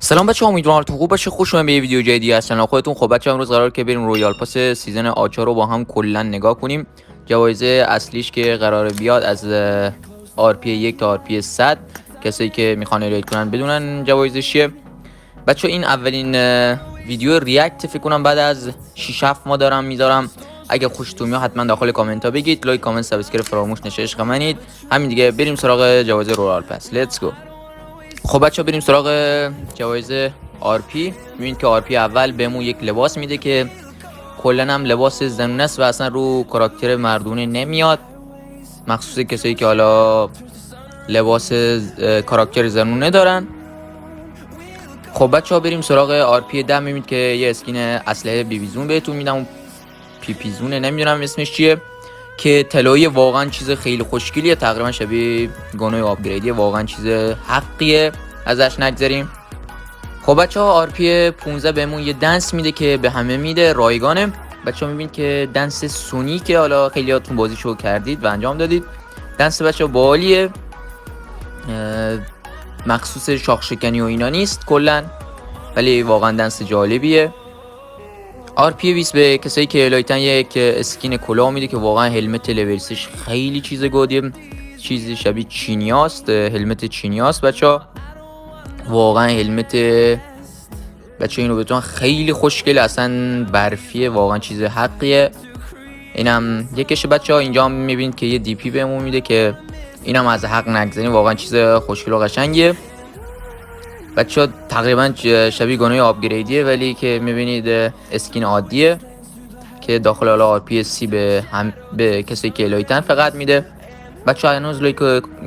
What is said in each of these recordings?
سلام بچه‌ها، امیدوارم حالتون خوب باشه. خوش اومدید به یه ویدیو جدیدی از کانال خودتون. خب بچه‌ها، امروز قرار که بریم رویال پاس سیزن آچار رو با هم کلا نگاه کنیم. جوایز اصلیش که قرار بیاد از RP 1 تا RP 100. کسایی که میخوان ریت کنن بدونن جوایزش چیه. بچه‌ها این اولین ویدیو ریاکت فکر کنم بعد از 6 7 ماه دارم میذارم. اگه خوشتون میاد حتما داخل کامنت ها بگید. لایک، کامنت، سابسکرایب فراموش نشه، عشق منید. همین دیگه، بریم سراغ جوایز رویال پاس. لیتس گو. خب بچه ها، بریم سراغ جوایز RP. میبینید که RP اول بهمون یک لباس میده که کلا هم لباس زنونه است و اصلا رو کاراکتر مردونه نمیاد، مخصوص کسایی که حالا لباس کاراکتر زنونه دارن. خب بچه ها، بریم سراغ RP 10. میبینید که یه اسکین اسلحه بیبیزون بهتون میدم، اون پیپیزونه، نمیدونم اسمش چیه، که طلایی واقعا چیز خیلی خوشگلیه، تقریبا شبیه گانوی آپگریدیه، واقعا چیز حقیه، ازش نگذریم. خب بچه ها، RP 15 بهمون یه دنس میده که به همه میده، رایگانه. بچه ها میبینید که دنس سونی که حالا خیلی هاتون بازی شو کردید و انجام دادید. دنس بچه ها باحالیه، مخصوص شاخ شکنی و اینا نیست کلا، ولی واقعا دنس جالبیه. RP 20 به کسایی که لایتن یک اسکین کلاه میده که واقعا هلمت لولسش خیلی چیز گودیه، چیزی شبیه چینیاست، هلمت چینیاست بچه. واقعا هلمت بچه اینو بهتون خیلی خوشگله، اصلا برفیه، واقعا چیز حقیه. اینم یکیشه بچه ها. اینجا هم میبینید که یه DP بهمون میده که اینم از حق نگذاریم، واقعا چیز خوشگل و قشنگیه. بچه ها تقریبا شبیه گانوی آپگریدیه، ولی که میبینید اسکین عادیه که داخل حالا RP 30 به کسی که لایتن فقط میده. بچه ها هنوز لایک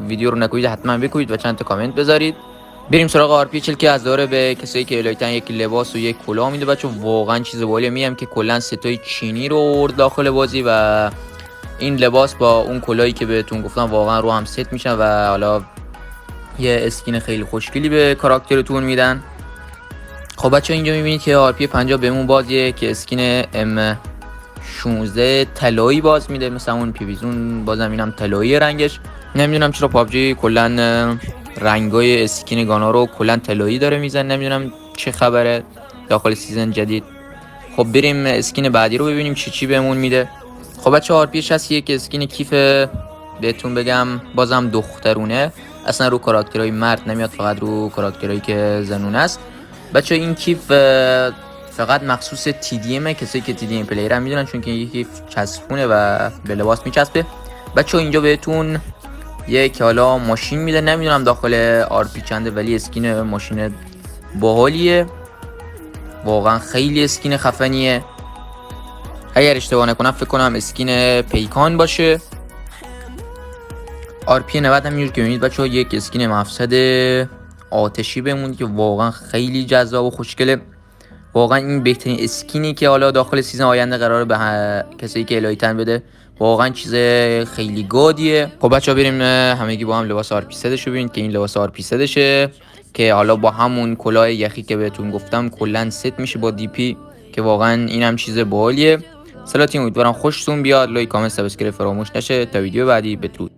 ویدیو رو نکنید، حتما بکنید و چند تا کامنت بذارید. بریم سراغ RP 40 که از داره به کسایی که لایتن یک لباس و یک کلاه میده. بچه واقعا چیز باحالیه. میگم که کلا ستای چینی رو آورد داخل بازی و این لباس با اون کلاهی که بهتون گفتم واقعا رو هم ست میشن و حالا یه اسکین خیلی خوشگلی به کاراکترتون میدن. خب بچه اینجا میبینید که RP 50 بهمون بازیه که اسکین M16 طلایی باز میده، مثلا اون پیویزون بازم اینم طلایی رنگش. نمیدونم چرا پابجی کلا رنگای اسکین گانا رو کلا طلایی داره میزن، نمیدونم چه خبره داخل سیزن جدید. خب بریم اسکین بعدی رو ببینیم چی بهمون میده. خب بچه RP 61 که اسکین کیف بهتون بگم بازم دخترونه، اصلا رو کاراکترهای مرد نمیاد، فقط رو کاراکترهایی که زنونه است. بچه این کیف فقط مخصوص TDM، کسایی که TDM پلیر هم میدونن، چون که این کیف چسبونه و به لباس میچسبه. بچه اینجا بهتون یک حالا ماشین میده، نمیدونم داخل RP چنده، ولی اسکین ماشین باحالیه، واقعا خیلی اسکین خفنیه. اگر اشتباه نکنم فکر کنم اسکین پیکان باشه. RP 90 هم میگه که میبینید بچه ها یک اسکین مفسد آتشی بمون که واقعا خیلی جذاب و خوشگله. واقعا این بهترین اسکینی که حالا داخل سیزن آینده قراره به کسایی که الایتن بده، واقعا چیز خیلی گادیه. خب بچه ها، بریم همگی با هم لباس RP 3 رو ببینید که این لباس RP 3 شه که حالا با همون کلاه یخی که بهتون گفتم کلا ست میشه با DP، که واقعا اینم چیز باحالیه. سلام، امیدوارم خوشتون بیاد. لایک، کامنت، سابسکرایب فراموش نشه. تا ویدیو بعدی، بدرود.